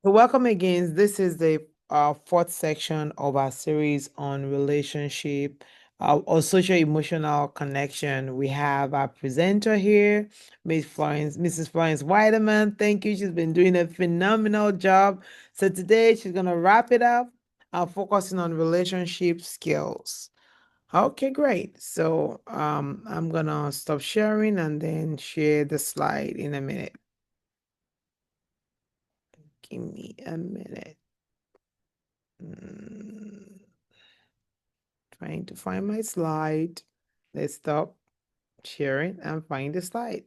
So welcome again. This is the fourth section of our series on relationship or social emotional connection. We have our presenter here, Mrs. Florence Weideman. Thank you. She's been doing a phenomenal job. So today she's gonna wrap it up, focusing on relationship skills. Okay, great. So I'm gonna stop sharing and then share the slide in a minute. Give me a minute. Mm, Trying to find my slide. Let's stop sharing and find the slide.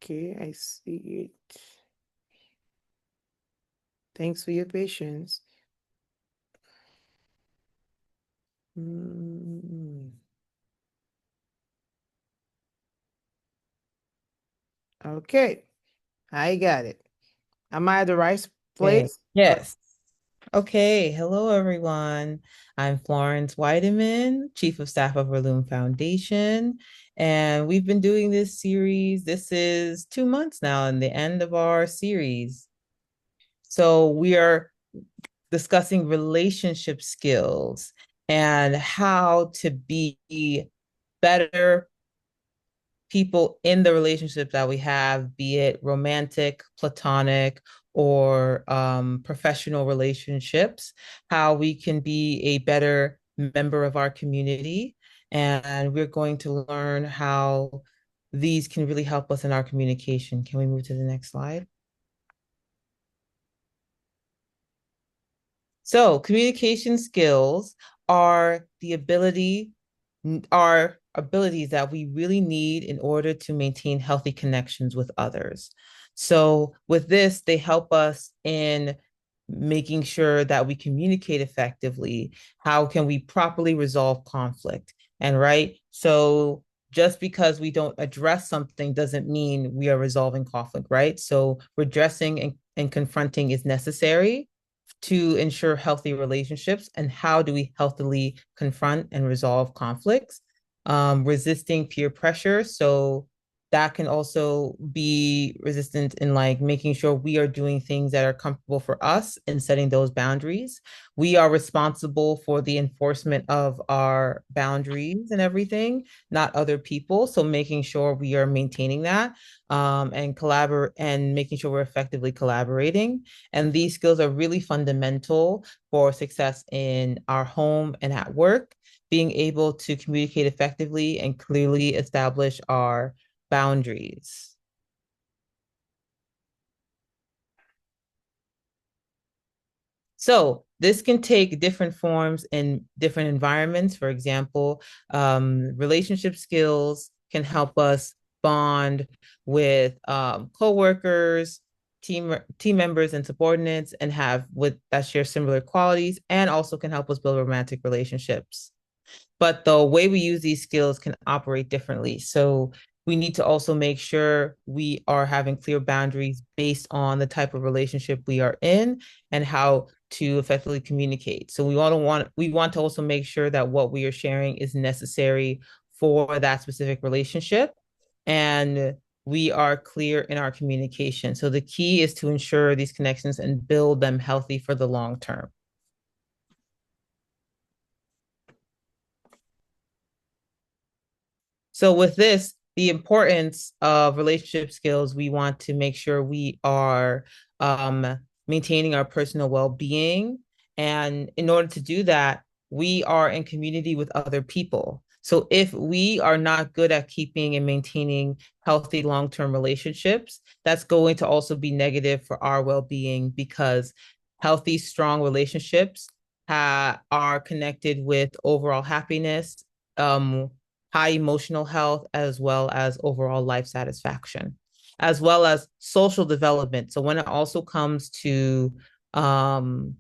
Okay, I see it. Thanks for your patience. Mm, Okay, I got it. Am I at the right Okay. place? Yes. Okay. Hello, everyone. I'm Florence Weideman, Chief of Staff of Verloom Foundation. And we've been doing this series. This is 2 months now, and the end of our series. So we are discussing relationship skills and how to be better people in the relationships that we have, be it romantic, platonic, or professional relationships, how we can be a better member of our community. And we're going to learn how these can really help us in our communication. Can we move to the next slide? So, communication skills are the ability, are abilities that we really need in order to maintain healthy connections with others. So, with this, they help us in making sure that we communicate effectively. How can we properly resolve conflict? And right, so just because we don't address something doesn't mean we are resolving conflict, right? So, redressing and confronting is necessary to ensure healthy relationships, and how do we healthily confront and resolve conflicts. Resisting peer pressure, so that can also be resistant in like making sure we are doing things that are comfortable for us and setting those boundaries. We are responsible for the enforcement of our boundaries and everything, not other people, so making sure we are maintaining that, and collaborate and making sure we're effectively collaborating. And these skills are really fundamental for success in our home and at work, being able to communicate effectively and clearly establish our boundaries. So this can take different forms in different environments. For example, relationship skills can help us bond with coworkers, team members, and subordinates, and have with that share similar qualities, and also can help us build romantic relationships. But the way we use these skills can operate differently. So we need to also make sure we are having clear boundaries based on the type of relationship we are in and how to effectively communicate. So we want to also make sure that what we are sharing is necessary for that specific relationship, and we are clear in our communication. So the key is to ensure these connections and build them healthy for the long term. So with this, the importance of relationship skills, we want to make sure we are maintaining our personal well-being. And in order to do that, we are in community with other people. So if we are not good at keeping and maintaining healthy long-term relationships, that's going to also be negative for our well-being, because healthy, strong relationships are connected with overall happiness, um, high emotional health, as well as overall life satisfaction, as well as social development. So when it also comes to um,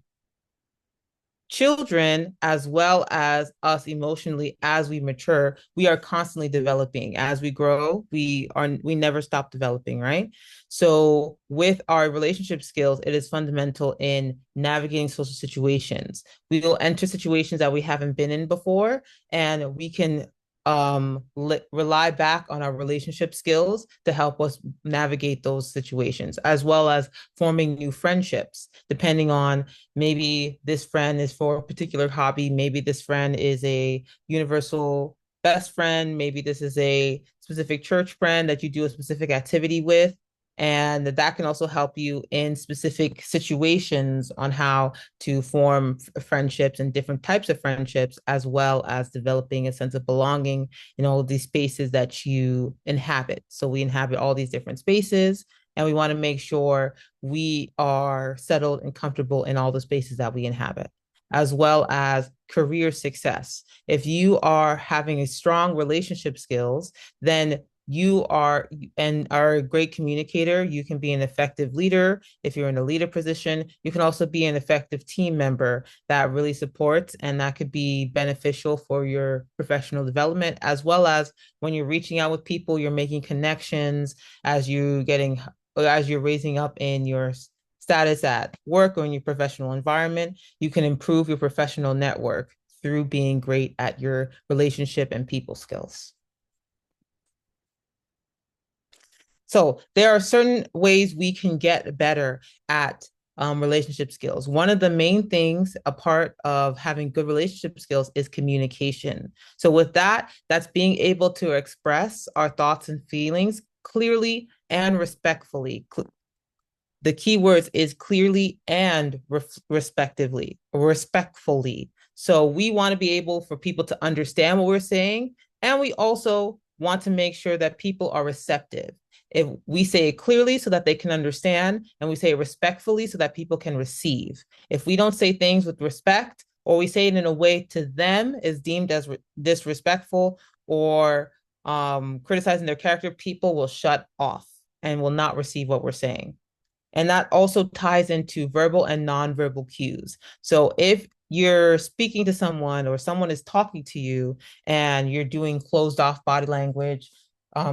children, as well as us emotionally, as we mature, we are constantly developing. As we grow, we never stop developing, right? So with our relationship skills, it is fundamental in navigating social situations. We will enter situations that we haven't been in before, and we can rely back on our relationship skills to help us navigate those situations, as well as forming new friendships, depending on maybe this friend is for a particular hobby, maybe this friend is a universal best friend, maybe this is a specific church friend that you do a specific activity with. And that can also help you in specific situations on how to form friendships and different types of friendships, as well as developing a sense of belonging in all of these spaces that you inhabit. So we inhabit all these different spaces, and we want to make sure we are settled and comfortable in all the spaces that we inhabit, as well as career success. If you are having a strong relationship skills, then you are and are a great communicator. You can be an effective leader. If you're in a leader position, you can also be an effective team member that really supports, and that could be beneficial for your professional development, as well as when you're reaching out with people, you're making connections as you're raising up in your status at work or in your professional environment. You can improve your professional network through being great at your relationship and people skills. So there are certain ways we can get better at relationship skills. One of the main things, a part of having good relationship skills, is communication. So with that, that's being able to express our thoughts and feelings clearly and respectfully. The key words is clearly and respectfully. So we want to be able for people to understand what we're saying, and we also want to make sure that people are receptive. If we say it clearly so that they can understand, and we say it respectfully so that people can receive. If we don't say things with respect, or we say it in a way to them is deemed as disrespectful or criticizing their character, people will shut off and will not receive what we're saying. And that also ties into verbal and nonverbal cues. So if you're speaking to someone or someone is talking to you and you're doing closed off body language,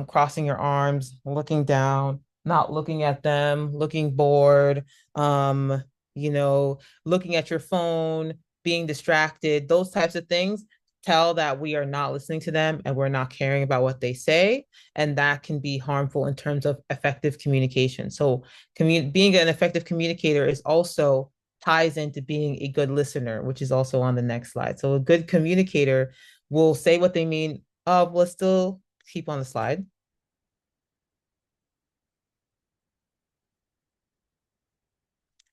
crossing your arms, looking down, not looking at them, looking bored, um, you know, looking at your phone, being distracted, those types of things tell that we are not listening to them and we're not caring about what they say. And that can be harmful in terms of effective communication. So being an effective communicator is also ties into being a good listener, which is also on the next slide. So a good communicator will say what they mean. Let's still keep on the slide.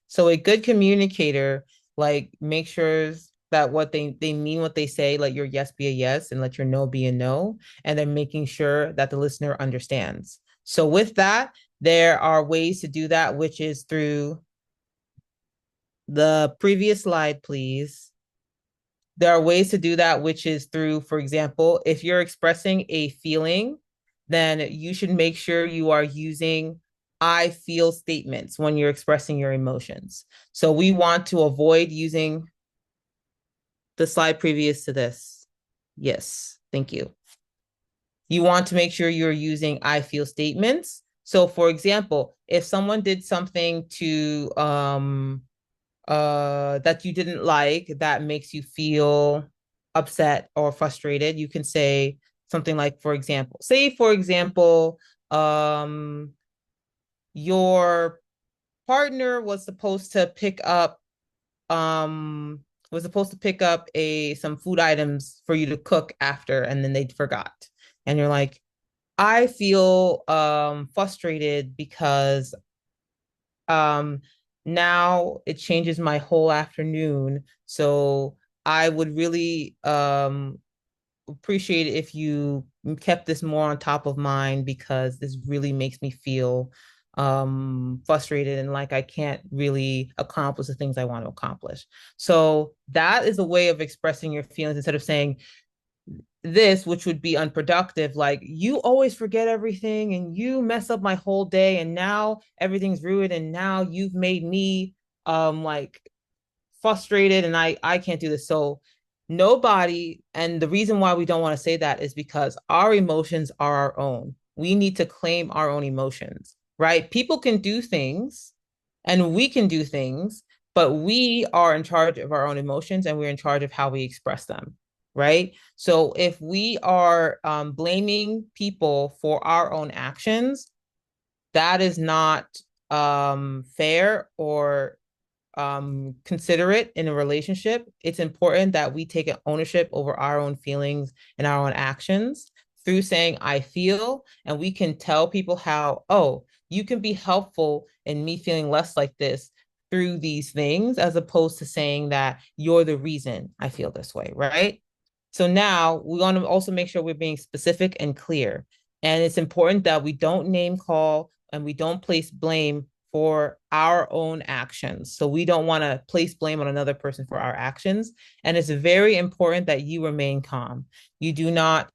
So a good communicator, like, make sure that what they mean what they say, let your yes be a yes and let your no be a no, and then making sure that the listener understands. So with that, there are ways to do that, which is through the previous slide, please. There are ways to do that, which is through, for example, if you're expressing a feeling, then you should make sure you are using I feel statements when you're expressing your emotions. So we want to avoid using the slide previous to this. Yes, thank you. You want to make sure you're using I feel statements. So for example, if someone did something to that you didn't like that makes you feel upset or frustrated, you can say something like, for example, um your partner um was supposed to pick up a some food items for you to cook after, and then they forgot. And you're like, I feel frustrated because um now it changes my whole afternoon. So I would really appreciate it if you kept this more on top of mind, because this really makes me feel frustrated and like I can't really accomplish the things I want to accomplish. So that is a way of expressing your feelings, instead of saying this, which would be unproductive, like, you always forget everything and you mess up my whole day and now everything's ruined and now you've made me like frustrated and I can't do this. So nobody, and the reason why we don't want to say that is because our emotions are our own. We need to claim our own emotions, right? People can do things and we can do things, but we are in charge of our own emotions and we're in charge of how we express them. right? So if we are blaming people for our own actions, that is not fair or considerate in a relationship. It's important that we take ownership over our own feelings and our own actions through saying, I feel, and we can tell people how, oh, you can be helpful in me feeling less like this through these things, as opposed to saying that you're the reason I feel this way, right? So now we want to also make sure we're being specific and clear. And it's important that we don't name call and we don't place blame for our own actions. So we don't want to place blame on another person for our actions. And it's very important that you remain calm. You do not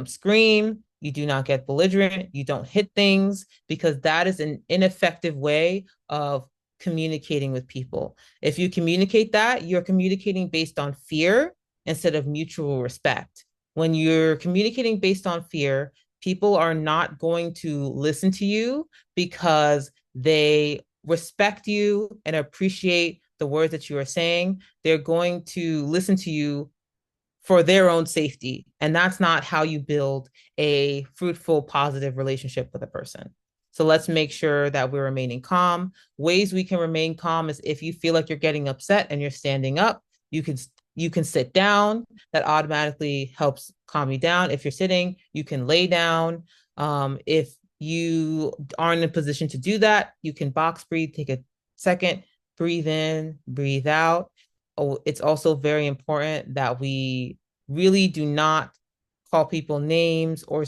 scream. You do not get belligerent. You don't hit things, because that is an ineffective way of communicating with people. If you communicate that, you're communicating based on fear instead of mutual respect. When you're communicating based on fear, people are not going to listen to you because they respect you and appreciate the words that you are saying. They're going to listen to you for their own safety. And that's not how you build a fruitful, positive relationship with a person. So let's make sure that we're remaining calm. Ways we can remain calm is if you feel like you're getting upset and you're standing up, you can you can sit down. That automatically helps calm you down. If you're sitting, you can lay down. If you aren't in a position to do that, you can box breathe, take a second, breathe in, breathe out. Oh, it's also very important that we really do not call people names or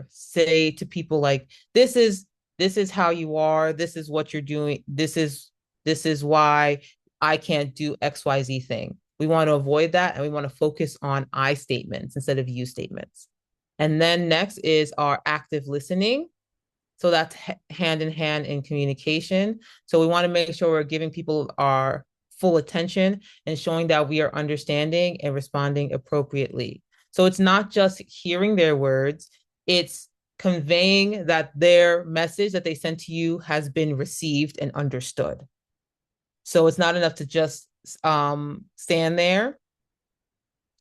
say to people like this is how you are, this is what you're doing, this is why I can't do XYZ thing. We want to avoid that and we want to focus on I statements instead of you statements. And then next is our active listening. So that's hand in hand in communication. So we want to make sure we're giving people our full attention and showing that we are understanding and responding appropriately. So it's not just hearing their words, it's conveying that their message that they sent to you has been received and understood. So it's not enough to just stand there.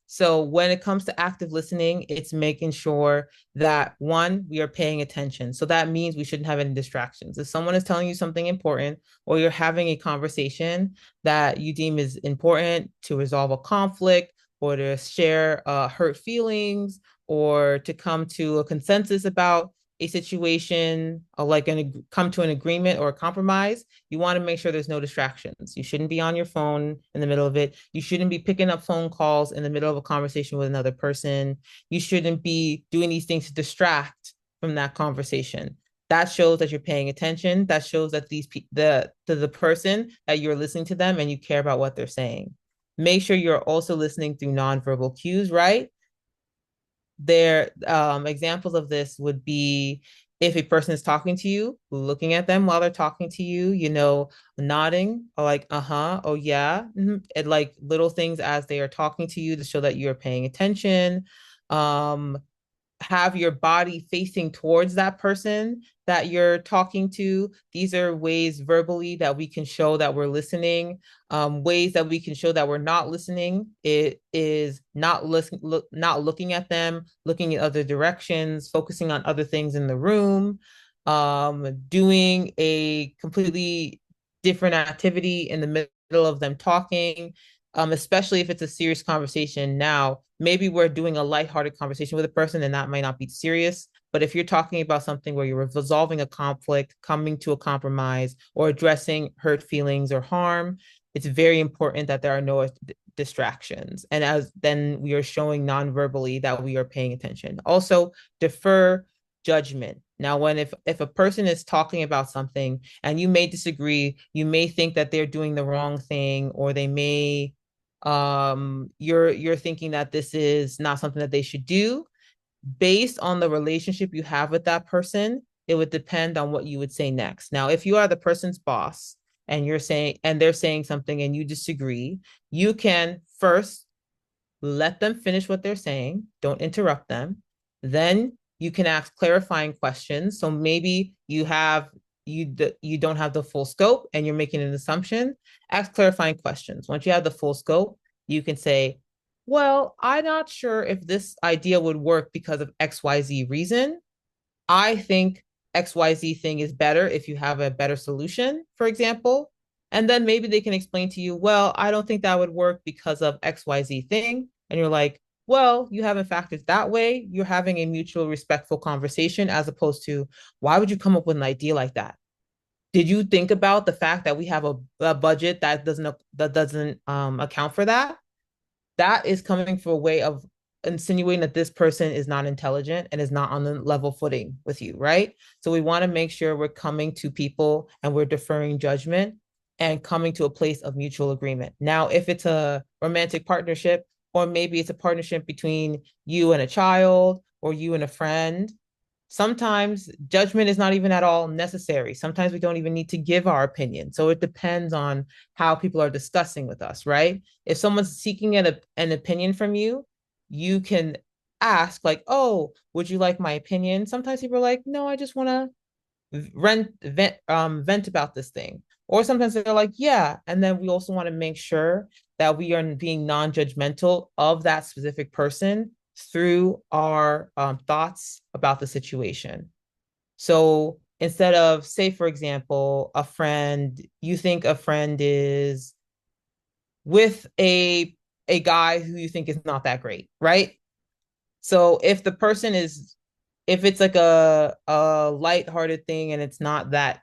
So when it comes to active listening, it's making sure that one, we are paying attention. So that means we shouldn't have any distractions. If someone is telling you something important or you're having a conversation that you deem is important to resolve a conflict or to share hurt feelings or to come to a consensus about a situation, like come to an agreement or a compromise, you want to make sure there's no distractions. You shouldn't be on your phone in the middle of it. You shouldn't be picking up phone calls in the middle of a conversation with another person. You shouldn't be doing these things to distract from that conversation. That shows that you're paying attention. That shows that the person that you're listening to them and you care about what they're saying. Make sure you're also listening through nonverbal cues, right? There examples of this would be if a person is talking to you, looking at them while they're talking to you, nodding or like uh-huh, oh yeah, and like little things as they are talking to you to show that you're paying attention. um have your body facing towards that person that you're talking to. These are ways verbally that we can show that we're listening. Ways that we can show that we're not listening. It is not looking at them, looking at other directions, focusing on other things in the room, doing a completely different activity in the middle of them talking, especially if it's a serious conversation. Now, maybe we're doing a lighthearted conversation with a person and that might not be serious. But if you're talking about something where you're resolving a conflict, coming to a compromise, or addressing hurt feelings or harm, it's very important that there are no distractions. And as then we are showing non-verbally that we are paying attention. Also, defer judgment. Now, when if a person is talking about something and you may disagree, you may think that they're doing the wrong thing, or they may you're thinking that this is not something that they should do. Based on the relationship you have with that person, it would depend on what you would say next. Now, if you are the person's boss and they're saying something and you disagree, you can first let them finish what they're saying, don't interrupt them. Then you can ask clarifying questions. So maybe you don't have the full scope and you're making an assumption. Ask clarifying questions. Once you have the full scope, you can say, well, I'm not sure if this idea would work because of XYZ reason. I think XYZ thing is better if you have a better solution, for example. And then maybe they can explain to you, well, I don't think that would work because of XYZ thing. And you're like, well, you haven't factored that way. You're having a mutual respectful conversation as opposed to, why would you come up with an idea like that? Did you think about the fact that we have a budget that doesn't account for that? That is coming from a way of insinuating that this person is not intelligent and is not on the level footing with you, right? So we want to make sure we're coming to people and we're deferring judgment and coming to a place of mutual agreement. Now, if it's a romantic partnership, or maybe it's a partnership between you and a child or you and a friend, sometimes judgment is not even at all necessary. Sometimes we don't even need to give our opinion. So it depends on how people are discussing with us, right? If someone's seeking an opinion from you, you can ask, like, oh, would you like my opinion? Sometimes people are like, no, I just want to vent about this thing. Or sometimes they're like, yeah. And then we also want to make sure that we are being non-judgmental of that specific person through our thoughts about the situation. So instead of, say, for example, a friend, you think a friend is with a guy who you think is not that great, right? So if it's like a lighthearted thing and it's not that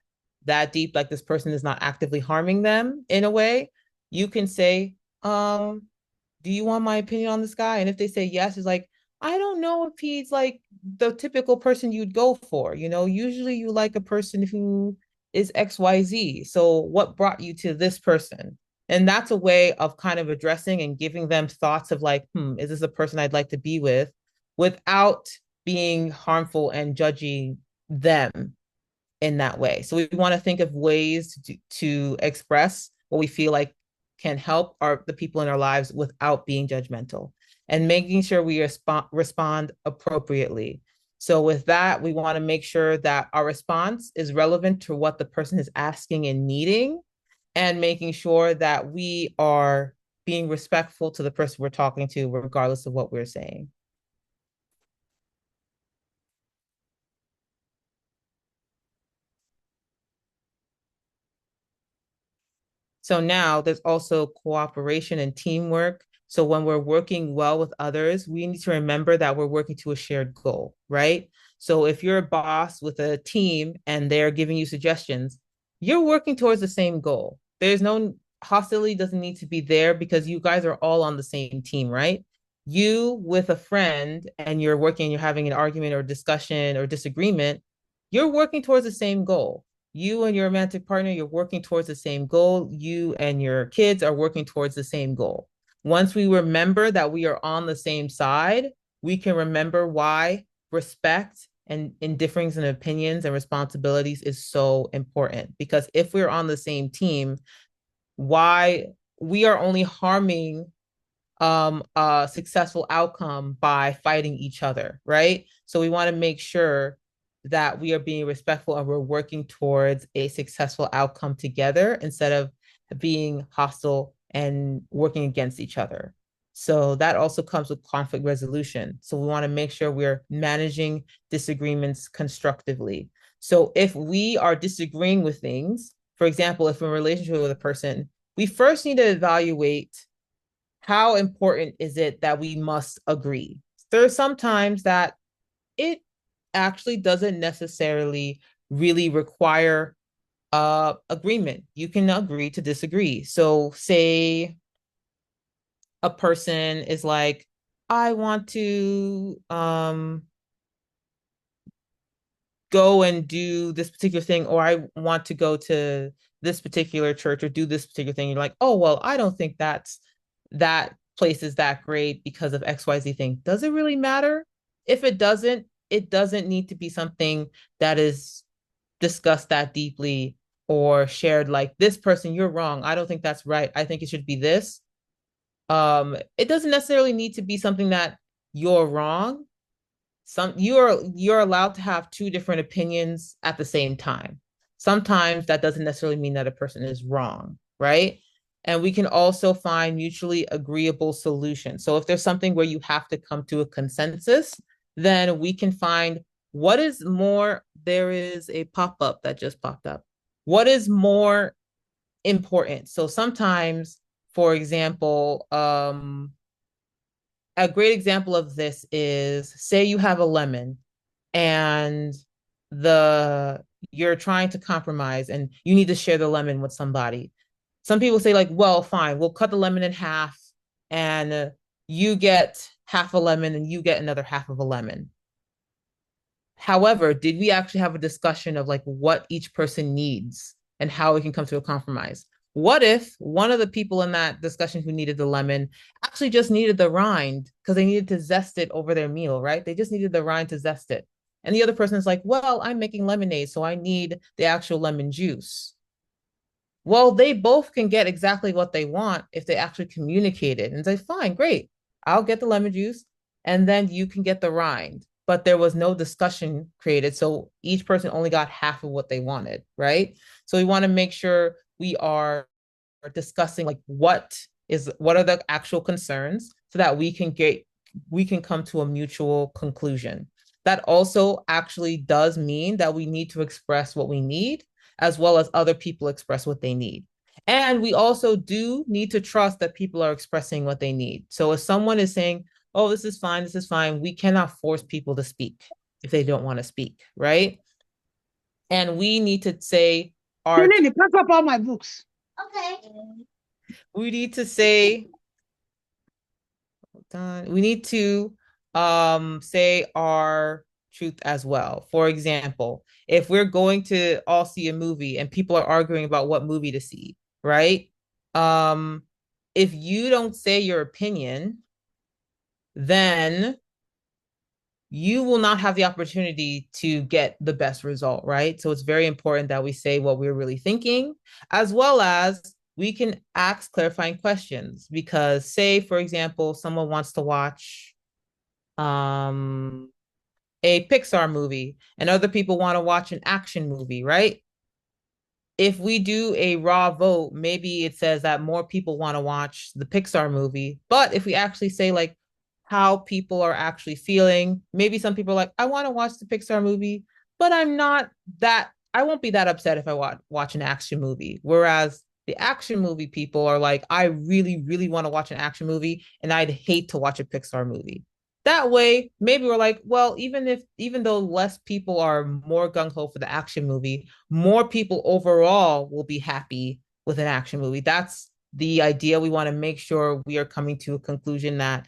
deep, like this person is not actively harming them in a way, you can say, do you want my opinion on this guy? And if they say yes, it's like, I don't know if he's like the typical person you'd go for. Usually you like a person who is XYZ. So what brought you to this person? And that's a way of kind of addressing and giving them thoughts of like, is this a person I'd like to be with without being harmful and judging them in that way. So we want to think of ways to express what we feel like can help the people in our lives without being judgmental and making sure we respond appropriately. So with that, we want to make sure that our response is relevant to what the person is asking and needing, and making sure that we are being respectful to the person we're talking to, regardless of what we're saying. So now there's also cooperation and teamwork. So when we're working well with others, we need to remember that we're working to a shared goal, right? So if you're a boss with a team and they're giving you suggestions, you're working towards the same goal. There's no hostility doesn't need to be there because you guys are all on the same team, right? You with a friend and you're working, you're having an argument or discussion or disagreement, you're working towards the same goal. You and your romantic partner, you're working towards the same goal. You and your kids are working towards the same goal. Once we remember that we are on the same side, we can remember why respect and in difference in opinions and responsibilities is so important. Because if we're on the same team, why we are only harming a successful outcome by fighting each other, right? So we want to make sure that we are being respectful and we're working towards a successful outcome together instead of being hostile and working against each other. So that also comes with conflict resolution. So we want to make sure we're managing disagreements constructively. So if we are disagreeing with things, for example, if we're in a relationship with a person, we first need to evaluate how important is it that we must agree. There's sometimes that it actually doesn't necessarily really require agreement. You can agree to disagree. So say a person is like, I want to go and do this particular thing, or I want to go to this particular church or do this particular thing. You're like, oh, well, I don't think that place is that great because of XYZ thing. Does it really matter? If it doesn't need to be something that is discussed that deeply or shared like this person, you're wrong. I don't think that's right. I think it should be this. It doesn't necessarily need to be something that you're wrong. You're allowed to have two different opinions at the same time. Sometimes that doesn't necessarily mean that a person is wrong, right? And we can also find mutually agreeable solutions. So if there's something where you have to come to a consensus, then we can find what is more. There is a pop-up that just popped up. What is more important? So sometimes, for example, a great example of this is, say you have a lemon and the you're trying to compromise and you need to share the lemon with somebody. Some people say, like, well, fine, we'll cut the lemon in half, and you get half a lemon and you get another half of a lemon. However, did we actually have a discussion of like what each person needs and how we can come to a compromise? What if one of the people in that discussion who needed the lemon actually just needed the rind because they needed to zest it over their meal, right? They just needed the rind to zest it. And the other person is like, well, I'm making lemonade, so I need the actual lemon juice. Well, they both can get exactly what they want if they actually communicate it and say, fine, great, I'll get the lemon juice and then you can get the rind. But there was no discussion created. So each person only got half of what they wanted, right? So we want to make sure we are discussing like what are the actual concerns so that we can come to a mutual conclusion. That also actually does mean that we need to express what we need as well as other people express what they need. And we also do need to trust that people are expressing what they need. So if someone is saying, oh, this is fine, we cannot force people to speak if they don't want to speak, right? And we need to say our Really, pack up all my books. we need to say we need to say our truth as well. For example, if we're going to all see a movie and people are arguing about what movie to see, right? Um, if you don't say your opinion, then you will not have the opportunity to get the best result, right? So it's very important that we say what we're really thinking, as well as we can ask clarifying questions. Because, say, for example, someone wants to watch um, a Pixar movie and other people want to watch an action movie, right? If we do a raw vote, maybe it says that more people want to watch the Pixar movie. But if we actually say like how people are actually feeling, maybe some people are like, I want to watch the Pixar movie, but I won't be that upset if I watch an action movie. Whereas the action movie people are like, I really, really want to watch an action movie and I'd hate to watch a Pixar movie. That way, maybe we're like, well, even though less people are more gung ho for the action movie, more people overall will be happy with an action movie. That's the idea. We want to make sure we are coming to a conclusion that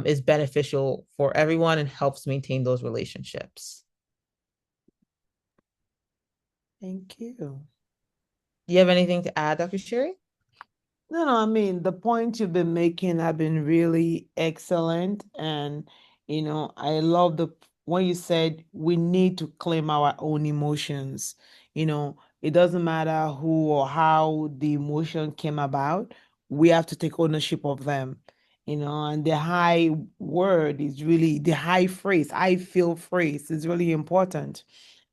is beneficial for everyone and helps maintain those relationships. Thank you. Do you have anything to add, Dr. Sherry? No, I mean, the points you've been making have been really excellent. And, I love when you said we need to claim our own emotions. It doesn't matter who or how the emotion came about, we have to take ownership of them. And the high word is really the high phrase, I feel phrase is really important.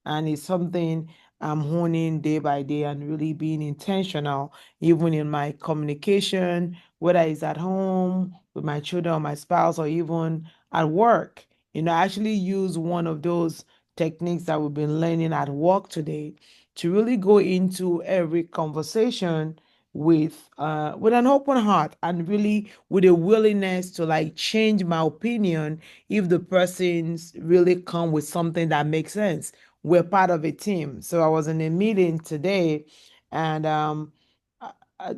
And it's something I'm honing day by day and really being intentional, even in my communication, whether it's at home with my children or my spouse or even at work. I actually use one of those techniques that we've been learning at work today to really go into every conversation with an open heart and really with a willingness to like change my opinion if the person's really come with something that makes sense. We're part of a team. So I was in a meeting today, and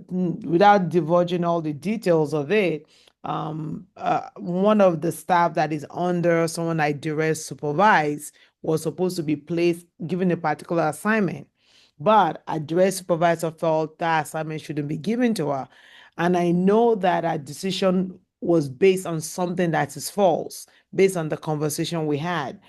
without divulging all the details of it, one of the staff that is under someone I direct supervise was supposed to be placed, given a particular assignment. But a direct supervisor felt that assignment shouldn't be given to her. And I know that our decision was based on something that is false, based on the conversation we had.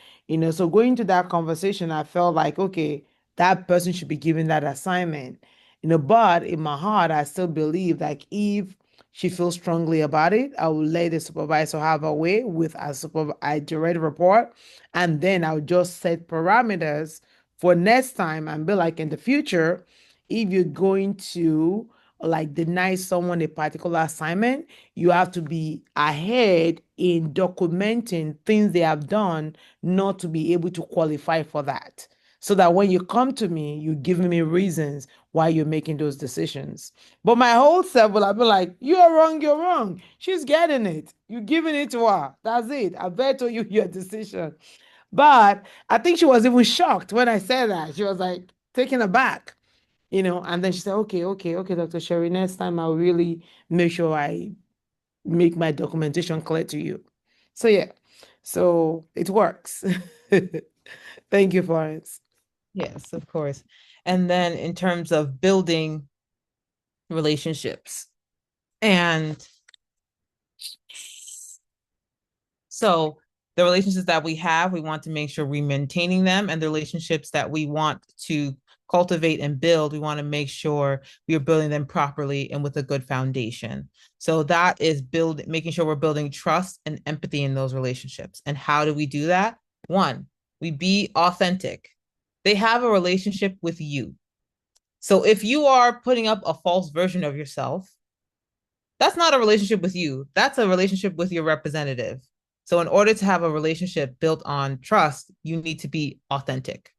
So going to that conversation, I felt like, okay, that person should be given that assignment. But in my heart, I still believe like if she feels strongly about it, I will let the supervisor have her way with a direct report, and then I'll just set parameters for next time and be like in the future, if you're going to like deny someone a particular assignment, you have to be ahead in documenting things they have done not to be able to qualify for that. So that when you come to me, you give me reasons why you're making those decisions. But my whole self will have been like, you're wrong, you're wrong. She's getting it. You're giving it to her. That's it. I better you your decision. But I think she was even shocked when I said that. She was like taken aback, and then she said, okay, okay, okay, Dr. Sherry, next time I'll really make sure I make my documentation clear to you. So yeah, so it works. Thank you, Florence. Yes, of course. And then in terms of building relationships, and so the relationships that we have, we want to make sure we're maintaining them, and the relationships that we want to cultivate and build, we want to make sure we are building them properly and with a good foundation. So that is making sure we're building trust and empathy in those relationships. And how do we do that? One, we be authentic. They have a relationship with you. So if you are putting up a false version of yourself, that's not a relationship with you. That's a relationship with your representative. So in order to have a relationship built on trust, you need to be authentic.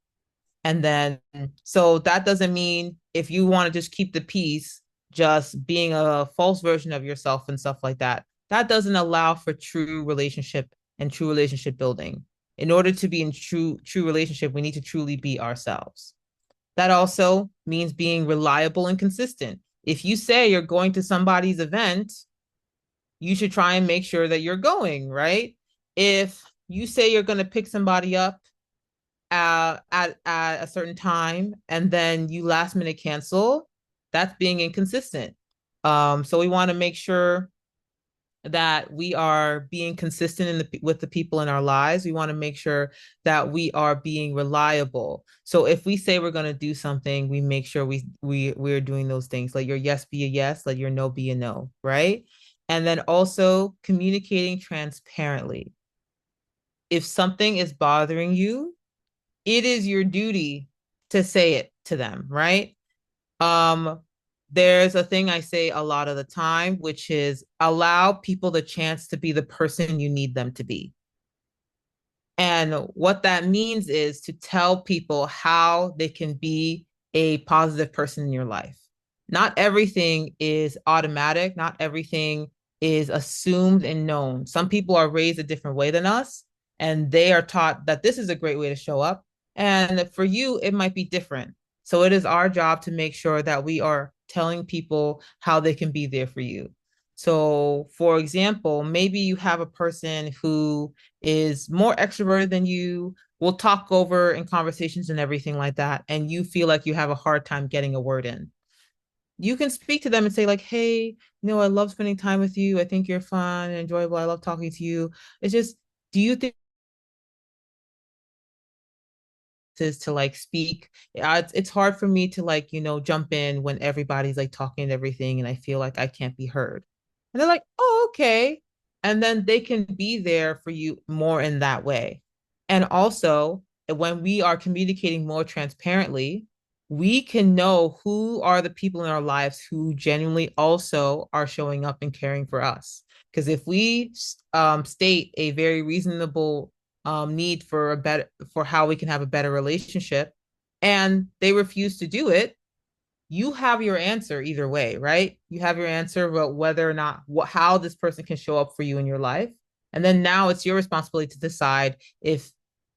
And then, so that doesn't mean if you want to just keep the peace, just being a false version of yourself and stuff like that, that doesn't allow for true relationship and true relationship building. In order to be in true relationship, we need to truly be ourselves. That also means being reliable and consistent. If you say you're going to somebody's event, you should try and make sure that you're going, right? If you say you're going to pick somebody up at a certain time and then you last minute cancel, that's being inconsistent. So we want to make sure that we are being consistent with the people in our lives. We want to make sure that we are being reliable. So if we say we're going to do something, we make sure we're doing those things. Let your yes be a yes, let your no be a no, right? And then also communicating transparently. If something is bothering you, it is your duty to say it to them, right? Um, there's a thing I say a lot of the time, which is allow people the chance to be the person you need them to be. And what that means is to tell people how they can be a positive person in your life. Not everything is automatic, not everything is assumed and known. Some people are raised a different way than us, and they are taught that this is a great way to show up. And for you, it might be different. So it is our job to make sure that we are telling people how they can be there for you. So, for example, maybe you have a person who is more extroverted than you, will talk over in conversations and everything like that, and you feel like you have a hard time getting a word in. You can speak to them and say, like, hey, I love spending time with you. I think you're fun and enjoyable. I love talking to you. It's just, do you think is to like speak. It's hard for me to like, jump in when everybody's like talking and everything, and I feel like I can't be heard. And they're like, oh, okay. And then they can be there for you more in that way. And also, when we are communicating more transparently, we can know who are the people in our lives who genuinely also are showing up and caring for us. Because if we state a very reasonable need for how we can have a better relationship, and they refuse to do it, you have your answer either way, right? You have your answer about whether or not how this person can show up for you in your life, and then now it's your responsibility to decide if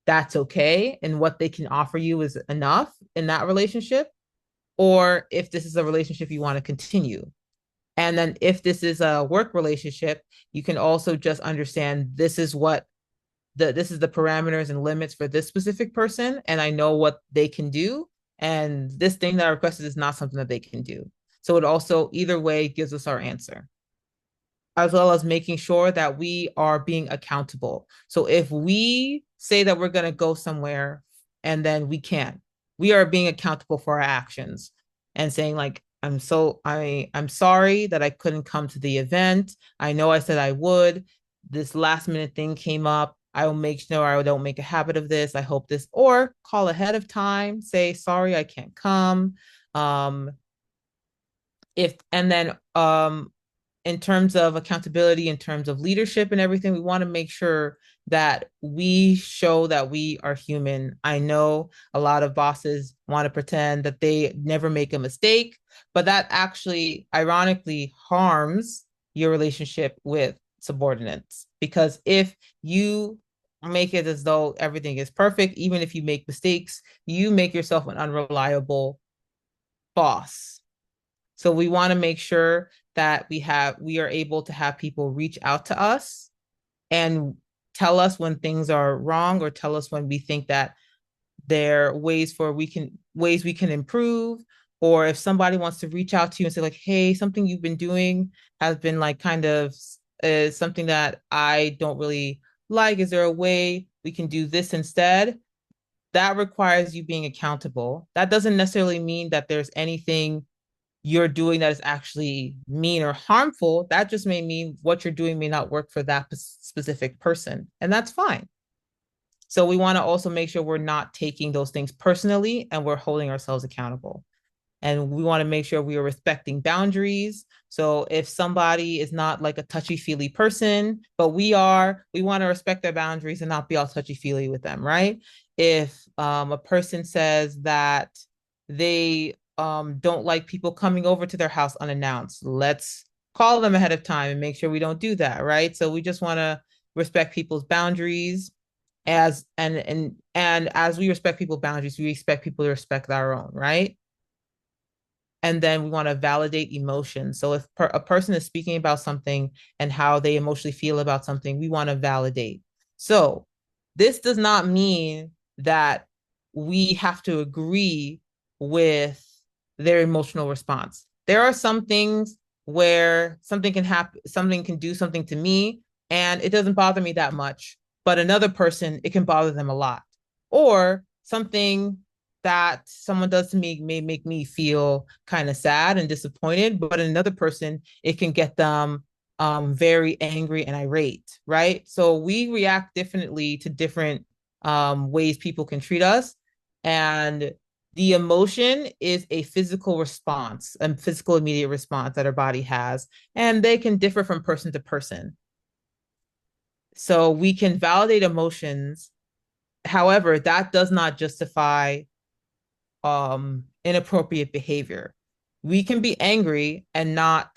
that's okay and what they can offer you is enough in that relationship, or if this is a relationship you want to continue. And then if this is a work relationship, you can also just understand this is the parameters and limits for this specific person, and I know what they can do, and this thing that I requested is not something that they can do. So it also either way gives us our answer, as well as making sure that we are being accountable. So if we say that we're going to go somewhere and then we can't, we are being accountable for our actions and saying like, I'm sorry that I couldn't come to the event. I know I said I would. This last minute thing came up. I will make sure I don't make a habit of this. I hope this, or call ahead of time, say sorry I can't come. Um, If and then in terms of accountability, in terms of leadership and everything, we want to make sure that we show that we are human. I know a lot of bosses want to pretend that they never make a mistake, but that actually, ironically, harms your relationship with subordinates. Because if you make it as though everything is perfect, even if you make mistakes, you make yourself an unreliable boss. So we want to make sure that we are able to have people reach out to us and tell us when things are wrong, or tell us when we think that there are ways we can improve. Or if somebody wants to reach out to you and say like, hey, something you've been doing has been like kind of something that I don't really like. Is there a way we can do this instead? That requires you being accountable. That doesn't necessarily mean that there's anything you're doing that is actually mean or harmful. That just may mean what you're doing may not work for that specific person. And that's fine. So we want to also make sure we're not taking those things personally and we're holding ourselves accountable. And we want to make sure we are respecting boundaries. So if somebody is not like a touchy feely person, but we want to respect their boundaries and not be all touchy feely with them, right? If a person says that they don't like people coming over to their house unannounced, let's call them ahead of time and make sure we don't do that, right? So we just want to respect people's boundaries, and as we respect people's boundaries, we expect people to respect our own, right? And then we want to validate emotions. So if a person is speaking about something and how they emotionally feel about something, we want to validate. So this does not mean that we have to agree with their emotional response. There are some things where something can happen, something can do something to me, and it doesn't bother me that much. But another person, it can bother them a lot. Or something that someone does to me may make me feel kind of sad and disappointed, but another person, it can get them very angry and irate, right? So we react differently to different ways people can treat us. And the emotion is a physical response, a physical immediate response that our body has, and they can differ from person to person. So we can validate emotions. However, that does not justify inappropriate behavior. We can be angry and not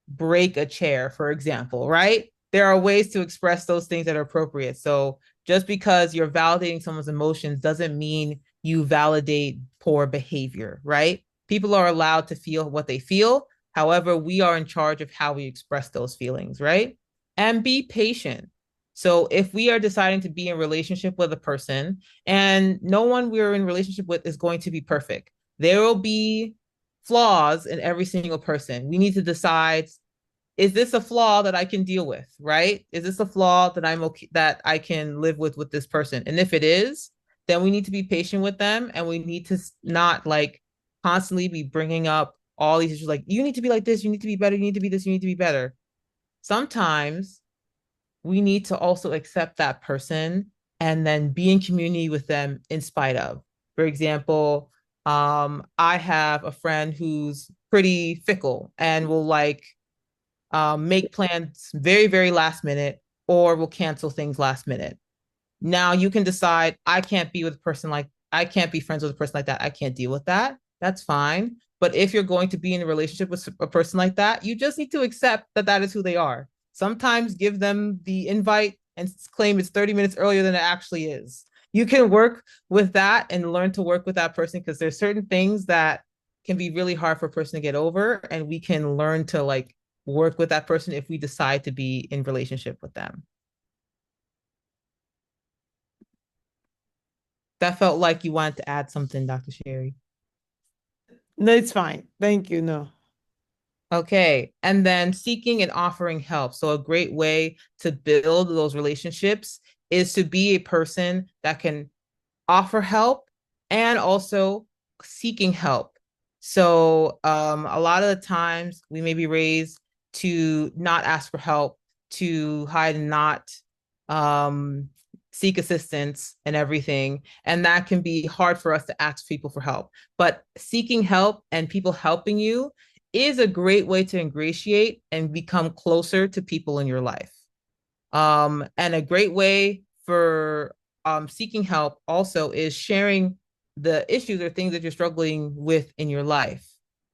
break a chair, for example, right? There are ways to express those things that are appropriate. So just because you're validating someone's emotions doesn't mean you validate poor behavior, right? People are allowed to feel what they feel. However, we are in charge of how we express those feelings, right? And be patient. So if we are deciding to be in relationship with a person, and no one we're in relationship with is going to be perfect, there will be flaws in every single person. We need to decide, is this a flaw that I can deal with, right? Is this a flaw that I'm okay, that I can live with this person? And if it is, then we need to be patient with them, and we need to not like constantly be bringing up all these issues like, you need to be like this, you need to be better, you need to be this, you need to be better. Sometimes we need to also accept that person and then be in community with them in spite of. For example, I have a friend who's pretty fickle and will like make plans very, very last minute, or will cancel things last minute. Now you can decide, I can't be friends with a person like that. I can't deal with that. That's fine. But if you're going to be in a relationship with a person like that, you just need to accept that that is who they are. Sometimes give them the invite and claim it's 30 minutes earlier than it actually is. You can work with that and learn to work with that person, because there's certain things that can be really hard for a person to get over, and we can learn to like work with that person if we decide to be in relationship with them. That felt like you wanted to add something, Dr. Sherry. No, it's fine. Thank you. No. Okay. And then seeking and offering help. So, a great way to build those relationships is to be a person that can offer help and also seeking help. So, a lot of the times we may be raised to not ask for help, to hide and not um, seek assistance and everything. And that can be hard for us to ask people for help. But seeking help and people helping you is a great way to ingratiate and become closer to people in your life. And a great way for seeking help also is sharing the issues or things that you're struggling with in your life.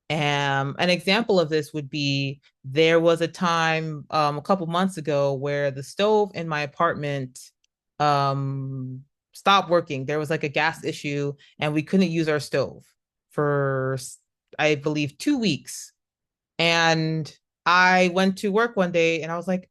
An example of this would be there was a time a couple months ago where the stove in my apartment um, stopped working. There was like a gas issue, and we couldn't use our stove for, I believe, 2 weeks. And I went to work one day and I was like,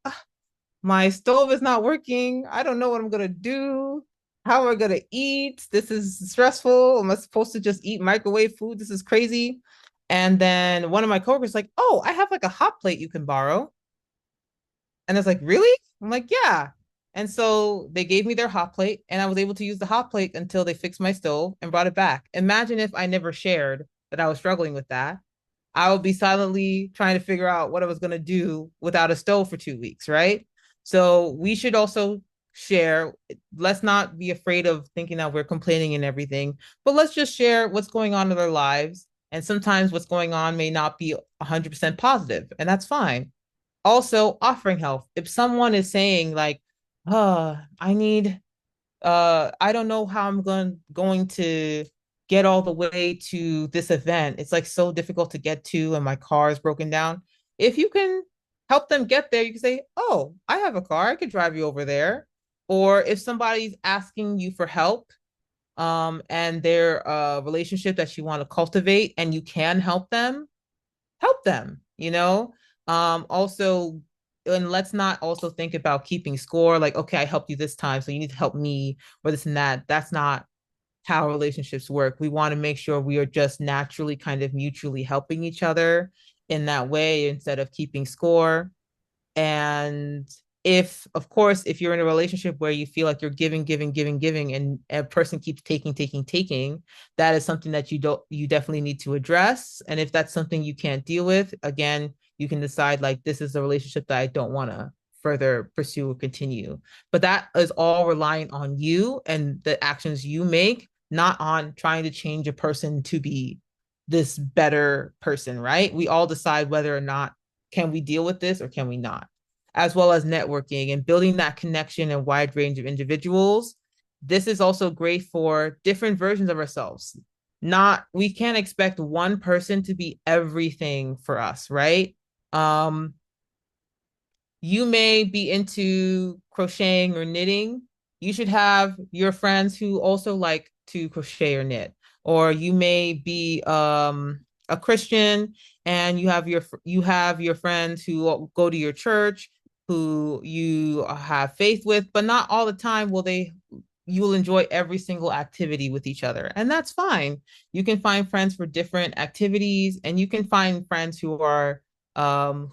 my stove is not working. I don't know what I'm gonna do. How am I gonna eat? This is stressful. Am I supposed to just eat microwave food? This is crazy. And then one of my coworkers like, "Oh, I have like a hot plate you can borrow." And I was like, "Really?" I'm like, "Yeah." And so they gave me their hot plate, and I was able to use the hot plate until they fixed my stove and brought it back. Imagine if I never shared that I was struggling with that. I would be silently trying to figure out what I was going to do without a stove for 2 weeks, right? So we should also share. Let's not be afraid of thinking that we're complaining and everything, but let's just share what's going on in our lives. And sometimes what's going on may not be 100% positive, and that's fine. Also, offering help. If someone is saying, like, I need I don't know how I'm going to get all the way to this event. It's like so difficult to get to and my car is broken down. If you can help them get there, you can say, "Oh, I have a car. I could drive you over there." Or if somebody's asking you for help, and their relationship that you want to cultivate and you can help them, you know? Also, and let's not also think about keeping score, like, okay, I helped you this time, so you need to help me or this and that. That's not how relationships work. We want to make sure we are just naturally kind of mutually helping each other in that way instead of keeping score. And if, of course, if you're in a relationship where you feel like you're giving, giving, giving, giving, and a person keeps taking, taking, taking, that is something that you definitely need to address. And if that's something you can't deal with, again, you can decide like this is a relationship that I don't want to further pursue or continue. But that is all relying on you and the actions you make, not on trying to change a person to be this better person, right? We all decide whether or not can we deal with this or can we not? As well as networking and building that connection and wide range of individuals. This is also great for different versions of ourselves. Not, we can't expect one person to be everything for us, right? Um, you may be into crocheting or knitting. You should have your friends who also like to crochet or knit. Or you may be a Christian and you have your friends who go to your church, who you have faith with, but not all the time will they you will enjoy every single activity with each other. And that's fine. You can find friends for different activities, and you can find friends who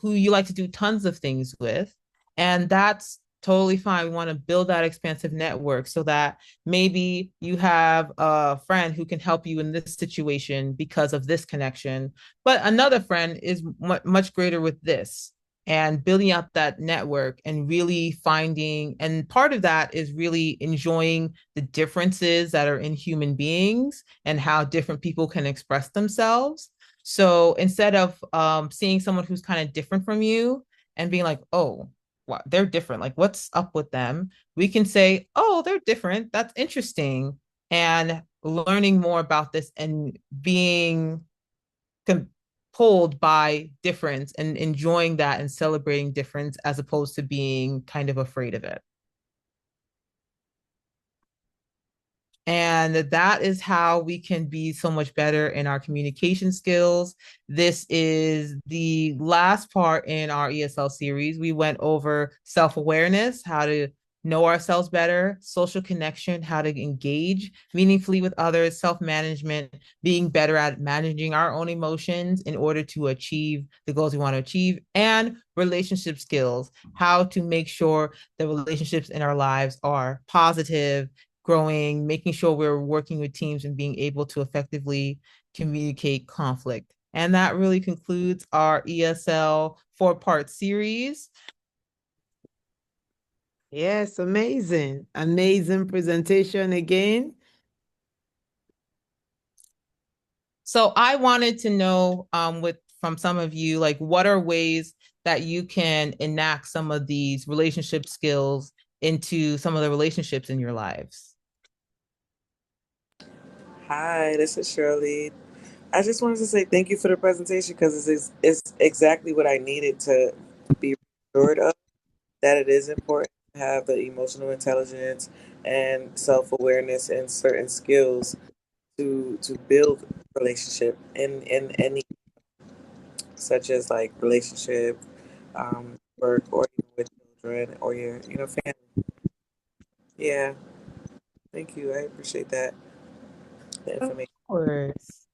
you like to do tons of things with. And that's totally fine. We want to build that expansive network so that maybe you have a friend who can help you in this situation because of this connection, but another friend is much greater with this, and building out that network and really finding, and part of that is really enjoying the differences that are in human beings and how different people can express themselves. So instead of seeing someone who's kind of different from you and being like, "Oh, wow, they're different, like what's up with them," we can say, "Oh, they're different, that's interesting," and learning more about this and being pulled by difference and enjoying that and celebrating difference as opposed to being kind of afraid of it. And that is how we can be so much better in our communication skills. This is the last part in our ESL series. We went over self awareness, how to know ourselves better, social connection, how to engage meaningfully with others, self management, being better at managing our own emotions in order to achieve the goals we want to achieve, and relationship skills, how to make sure the relationships in our lives are positive, growing, making sure we're working with teams and being able to effectively communicate conflict. And that really concludes our ESL 4-part series. Yes, amazing. Amazing presentation again. So I wanted to know with from some of you, like what are ways that you can enact some of these relationship skills into some of the relationships in your lives? Hi, this is Shirley. I just wanted to say thank you for the presentation because it's exactly what I needed to be assured of that it is important to have the emotional intelligence and self awareness and certain skills to build relationship in any such as like relationship, work, or even with children or your family. Yeah, thank you. I appreciate that the Of information. course.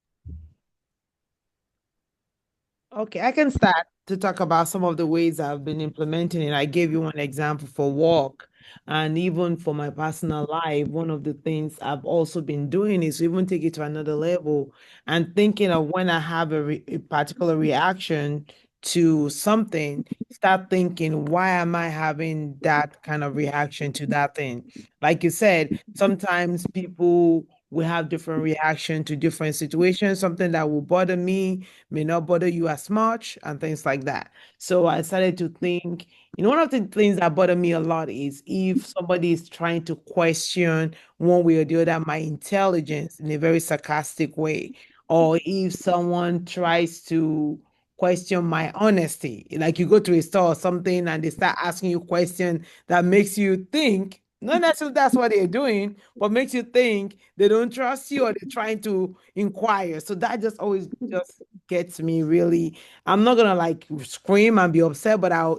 Okay, I can start to talk about some of the ways I've been implementing it. I gave you one example for work, and even for my personal life, one of the things I've also been doing is to even take it to another level and thinking of when I have a particular reaction to something, start thinking, why am I having that kind of reaction to that thing? Like you said, sometimes people will have different reaction to different situations. Something that will bother me may not bother you as much and things like that. So I started to think, one of the things that bother me a lot is if somebody is trying to question one way or the other my intelligence in a very sarcastic way, or if someone tries to question my honesty, like you go to a store or something and they start asking you question that makes you think, not necessarily that's what they're doing, but makes you think they don't trust you or they're trying to inquire. So that just always just gets me really. I'm not gonna like scream and be upset, but I'll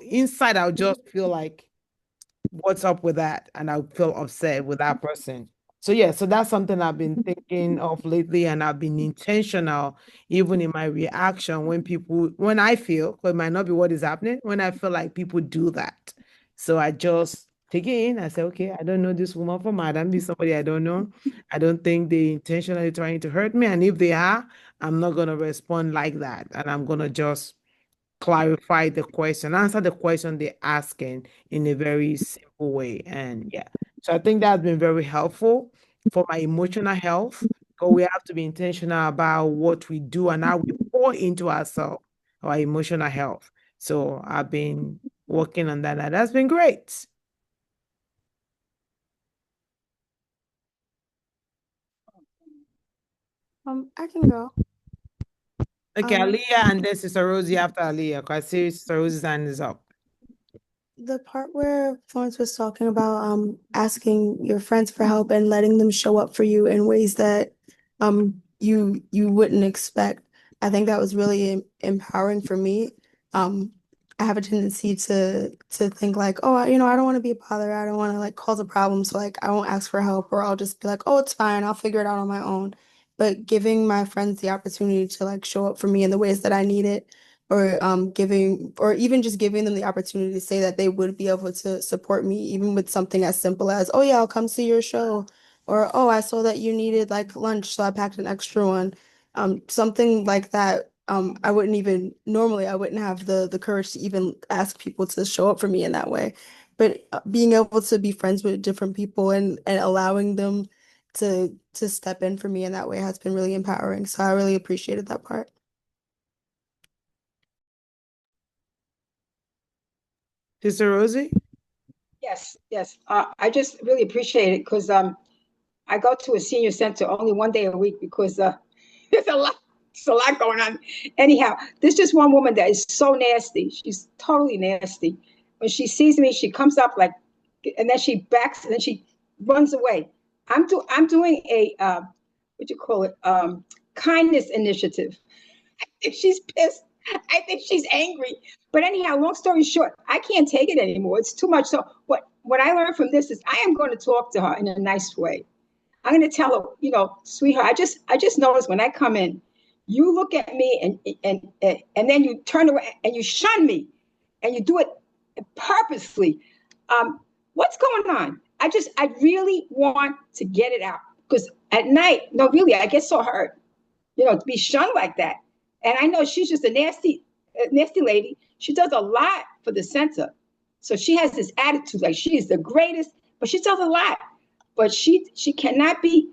just feel like what's up with that? And I'll feel upset with that person. So yeah, so that's something I've been thinking of lately, and I've been intentional even in my reaction when I feel, because it might not be what is happening, when I feel like people do that. So I just take it in. I say, okay, I don't know this woman from Adam, be somebody I don't know. I don't think they intentionally trying to hurt me. And if they are, I'm not gonna respond like that. And I'm gonna just clarify the question, answer the question they're asking in a very simple way. And yeah, so I think that's been very helpful for my emotional health. Because we have to be intentional about what we do and how we pour into ourselves, our emotional health. So I've been working on that, and that's been great. I can go. Okay, Um, Aliyah, and then Sister Rosie after Aliyah, because I see Sister Rosie's hand is up. the part where Florence was talking about asking your friends for help and letting them show up for you in ways that you wouldn't expect. I think that was really empowering for me. Um, I have a tendency to think like, oh, I don't want to be a bother. I don't want to like cause a problem. So like I won't ask for help or I'll just be like, oh, it's fine. I'll figure it out on my own. But giving my friends the opportunity to like show up for me in the ways that I need it or giving or even just giving them the opportunity to say that they would be able to support me even with something as simple as, oh yeah, I'll come see your show, or oh, I saw that you needed like lunch, so I packed an extra one. Something like that. I wouldn't even normally I wouldn't have the courage to even ask people to show up for me in that way. But being able to be friends with different people and allowing them to step in for me in that way has been really empowering. So I really appreciated that part. Sister Rosie? Yes, yes. I just really appreciate it because I go to a senior center only one day a week because there's a lot going on. Anyhow, there's just one woman that is so nasty. She's totally nasty. When she sees me, she comes up like, and then she backs, and then she runs away. I'm doing a what you call it kindness initiative. If she's pissed, I think she's angry. But anyhow, long story short, I can't take it anymore. It's too much. So what I learned from this is I am going to talk to her in a nice way. I'm going to tell her, sweetheart, I just noticed when I come in, you look at me and then you turn around and you shun me, and you do it purposely. What's going on? I really want to get it out because at night, no, really, I get so hurt, to be shunned like that. And I know she's just nasty lady. She does a lot for the center. So she has this attitude like she is the greatest, but she does a lot. But she cannot be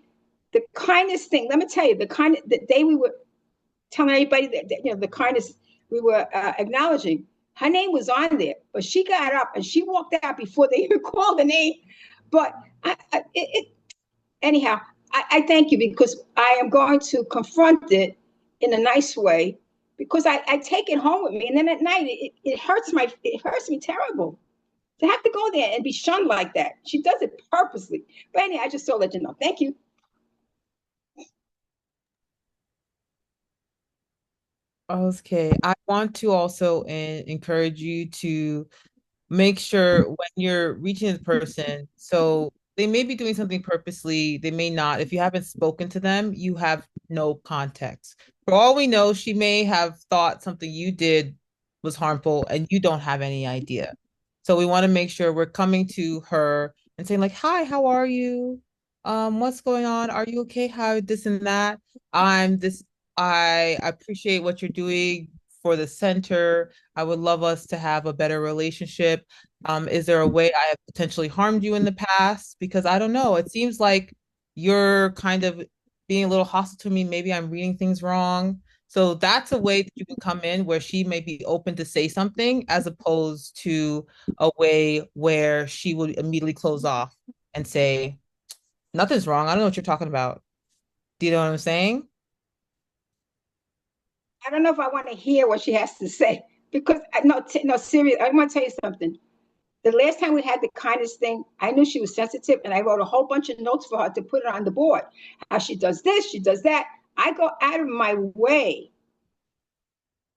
the kindest thing. Let me tell you, the day we were telling everybody that the kindness, we were acknowledging. Her name was on there, but she got up and she walked out before they even called the name. But anyhow, I thank you because I am going to confront it in a nice way because I take it home with me, and then at night it hurts me terrible to have to go there and be shunned like that. She does it purposely. But anyway, I just so let you know. Thank you. Okay, I want to also encourage you to make sure when you're reaching this person, so they may be doing something purposely, they may not. If you haven't spoken to them, you have no context. For all we know, she may have thought something you did was harmful and you don't have any idea. So we want to make sure we're coming to her and saying like, "Hi, how are you? What's going on? Are you okay? How this and that? I'm this I appreciate what you're doing for the center. I would love us to have a better relationship. Is there a way I have potentially harmed you in the past? Because I don't know. It seems like you're kind of being a little hostile to me. Maybe I'm reading things wrong. So that's a way that you can come in where she may be open to say something as opposed to a way where she would immediately close off and say, nothing's wrong. I don't know what you're talking about. Do you know what I'm saying? I don't know if I want to hear what she has to say because no, serious. I want to tell you something. The last time we had the kindness thing, I knew she was sensitive, and I wrote a whole bunch of notes for her to put it on the board. How she does this, she does that. I go out of my way,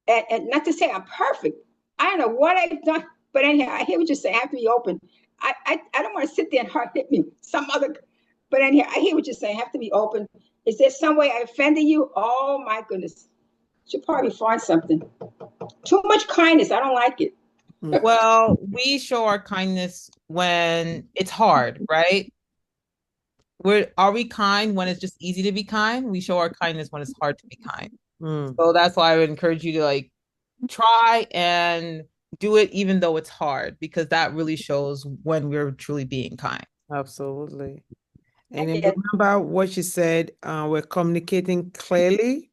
and not to say I'm perfect. I don't know what I've done, but anyhow, I hear what you say. I have to be open. I don't want to sit there and her hit me. Some other, but anyhow, I hear what you're saying. I have to be open. Is there some way I offended you? Oh my goodness. Should probably find something. Too much kindness. I don't like it. Mm. Well, we show our kindness when it's hard, right? Are we kind when it's just easy to be kind? We show our kindness when it's hard to be kind. Mm. So that's why I would encourage you to like try and do it even though it's hard, because that really shows when we're truly being kind. Absolutely. I And then did. remember what she said, we're communicating clearly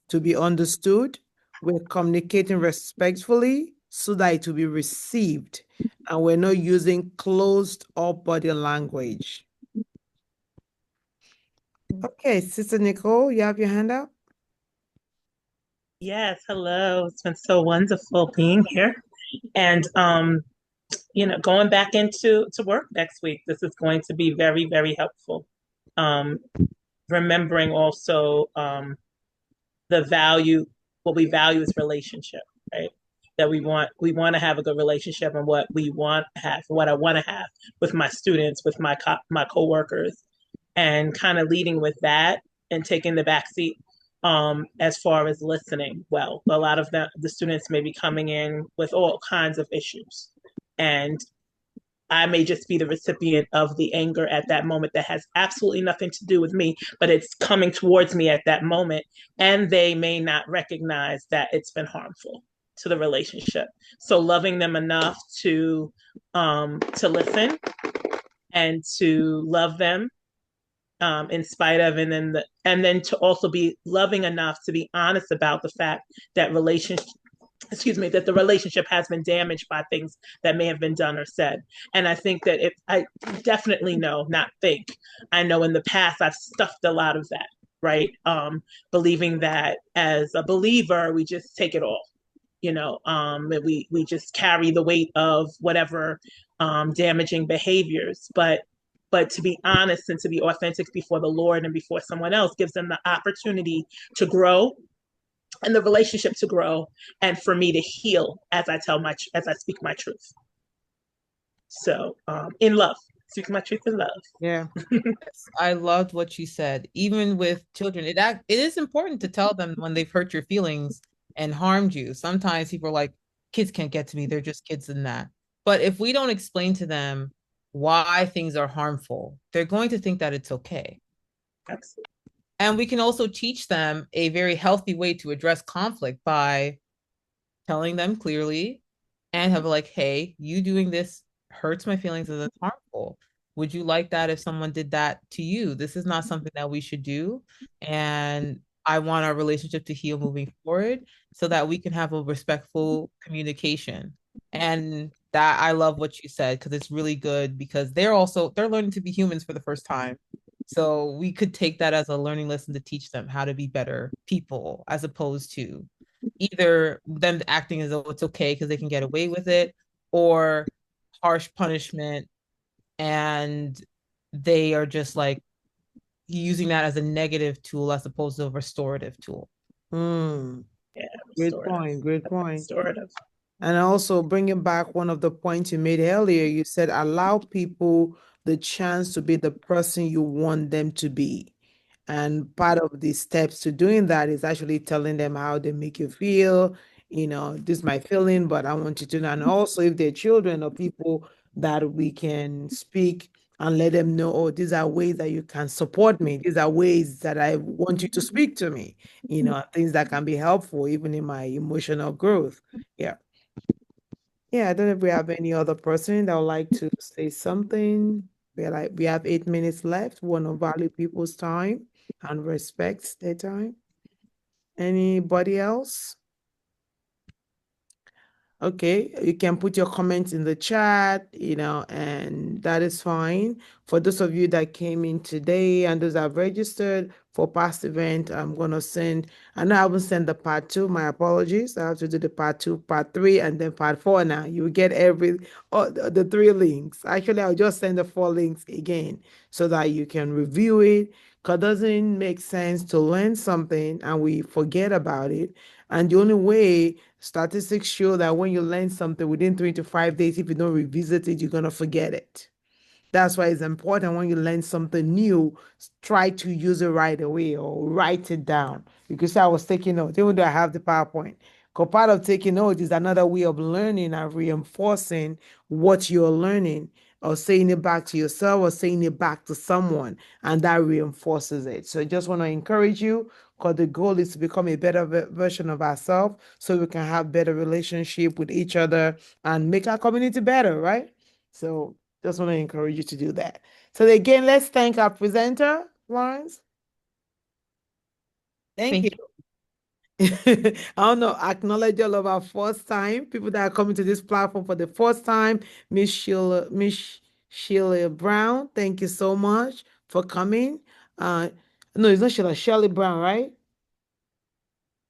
to be understood. We're communicating respectfully so that it will be received. And we're not using closed up body language. Okay, Sister Nicole, you have your hand up? Yes, hello. It's been so wonderful being here. And going back into to work next week. This is going to be very, very helpful. Um, Remembering also the value, what we value is relationship, right? That we want to have a good relationship, and what we want to have, what I want to have with my students, with my coworkers, and kind of leading with that and taking the back seat as far as listening. Well, a lot of the students may be coming in with all kinds of issues, and I may just be the recipient of the anger at that moment that has absolutely nothing to do with me, but it's coming towards me at that moment. And they may not recognize that it's been harmful to the relationship. So loving them enough to listen and to love them in spite of, and then to also be loving enough to be honest about the fact that that the relationship has been damaged by things that may have been done or said. And I think that if I definitely know, not think, I know in the past I've stuffed a lot of that, right? Believing that as a believer, we just take it all, we just carry the weight of whatever damaging behaviors. But to be honest and to be authentic before the Lord and before someone else gives them the opportunity to grow and the relationship to grow, and for me to heal as I speak my truth. So in love, speak my truth in love. Yeah. Yes, I loved what you said. Even with children, it is important to tell them when they've hurt your feelings and harmed you. Sometimes people are like, kids can't get to me, they're just kids in that. But if we don't explain to them why things are harmful, they're going to think that it's okay. Absolutely. And we can also teach them a very healthy way to address conflict by telling them clearly and have like, hey, you doing this hurts my feelings and it's harmful. Would you like that if someone did that to you? This is not something that we should do. And I want our relationship to heal moving forward so that we can have a respectful communication. And that I love what you said because it's really good because they're learning to be humans for the first time. So we could take that as a learning lesson to teach them how to be better people as opposed to either them acting as though it's okay because they can get away with it or harsh punishment and they are just like using that as a negative tool as opposed to a restorative tool. Mm, Yeah, great restorative. point. Great point. Restorative. And also bringing back one of the points you made earlier, you said allow people the chance to be the person you want them to be. And part of the steps to doing that is actually telling them how they make you feel. This is my feeling, but I want you to know. And also, if they're children or people that we can speak and let them know, oh, these are ways that you can support me. These are ways that I want you to speak to me, things that can be helpful even in my emotional growth. Yeah. Yeah, I don't know if we have any other person that would like to say something. We have 8 minutes left. We want to value people's time and respect their time. Anybody else? Okay, you can put your comments in the chat, and that is fine. For those of you that came in today and those that have registered for past event, I'm gonna send, I know I haven't sent the part two, my apologies. I have to do the part two, part three, and then part four now. You will get all the three links. Actually, I'll just send the four links again so that you can review it. Because it doesn't make sense to learn something and we forget about it. And the only way statistics show that when you learn something within 3 to 5 days, if you don't revisit it, you're going to forget it. That's why it's important when you learn something new, try to use it right away or write it down. You can say, I was taking notes, even though I have the PowerPoint. Because part of taking notes is another way of learning and reinforcing what you're learning or saying it back to yourself or saying it back to someone, and that reinforces it. So I just want to encourage you because the goal is to become a better version of ourselves so we can have better relationship with each other and make our community better, right? So just want to encourage you to do that. So again, let's thank our presenter, Florence. Thank you. Thank you. I don't know, acknowledge all of our first time, people that are coming to this platform for the first time. Miss Sheila Brown, thank you so much for coming. No, it's not Sheila, Shirley Brown, right?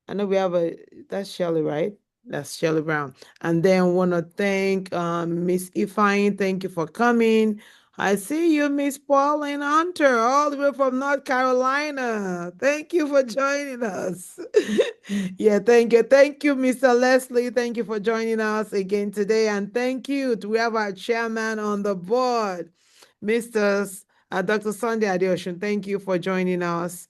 I know we have that's Shirley, right? That's Shirley Brown. And then want to thank Miss Ifine. Thank you for coming. I see you, Miss Pauline Hunter, all the way from North Carolina. Thank you for joining us. Yeah, thank you. Thank you, Mr. Leslie. Thank you for joining us again today. And thank you to we have our chairman on the board, Mr. Dr. Sunday Adeoshun. Thank you for joining us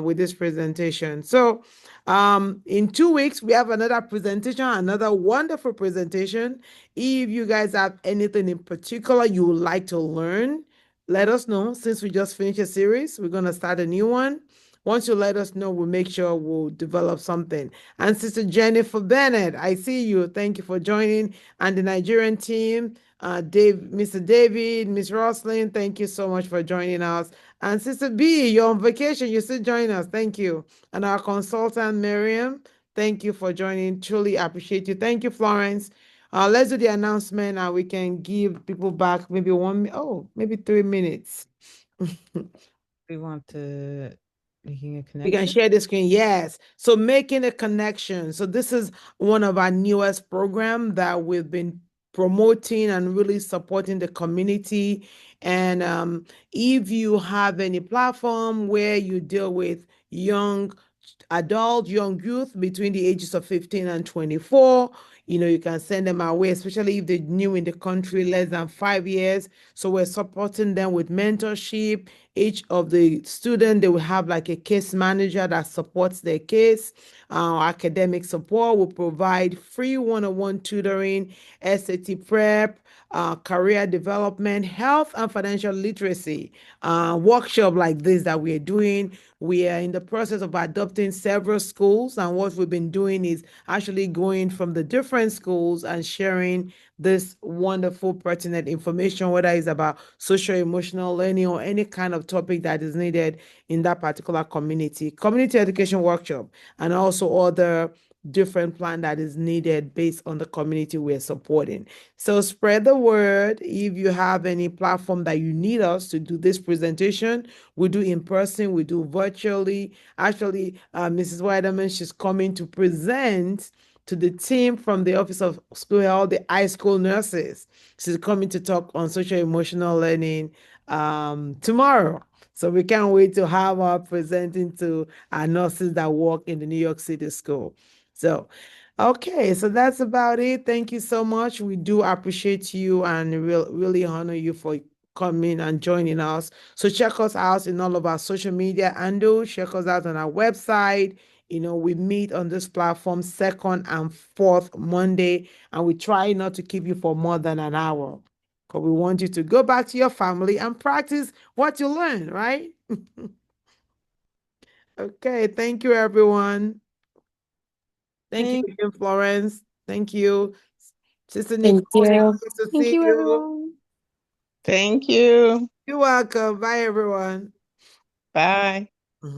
with this presentation. So in 2 weeks, we have another presentation, another wonderful presentation. If you guys have anything in particular you would like to learn, let us know. Since we just finished a series, we're going to start a new one. Once you let us know, we'll make sure we'll develop something. And Sister Jennifer Bennett, I see you. Thank you for joining. And the Nigerian team, Mr. David, Miss Roslyn, thank you so much for joining us. And Sister B, you're on vacation. You still join us. Thank you. And our consultant, Miriam, thank you for joining. Truly appreciate you. Thank you, Florence. Let's do the announcement and we can give people back maybe maybe 3 minutes. We want to making a We can connection. share the screen. Yes. So making a connection. So this is one of our newest program that we've been promoting and really supporting the community. And if you have any platform where you deal with young young youth between the ages of 15 and 24, you can send them our way, especially if they're new in the country, less than 5 years. So we're supporting them with mentorship. Each of the student, they will have like a case manager that supports their case. Academic support will provide free one-on-one tutoring, SAT prep, career development, health and financial literacy workshop like this that we are doing. We are in the process of adopting several schools, and what we've been doing is actually going from the different different schools and sharing this wonderful pertinent information, whether it's about social emotional learning or any kind of topic that is needed in that particular community education workshop, and also other different plan that is needed based on the community we're supporting. So spread the word. If you have any platform that you need us to do this presentation, we do in person, we do virtually. Actually, Mrs. Weiderman, she's coming to present to the team from the Office of School Health, the high school nurses. She's coming to talk on social emotional learning tomorrow. So we can't wait to have her presenting to our nurses that work in the New York City school. So, okay, so that's about it. Thank you so much. We do appreciate you and really honor you for coming and joining us. So check us out in all of our social media handles. Check us out on our website. We meet on this platform second and fourth Monday, and we try not to keep you for more than an hour. Because we want you to go back to your family and practice what you learn, right? Okay, thank you, everyone. Thank you again, Florence. Thank you. Sister Thank Nicole, it's you. nice to Thank see you, you. everyone. Thank you. You're welcome. Bye, everyone. Bye.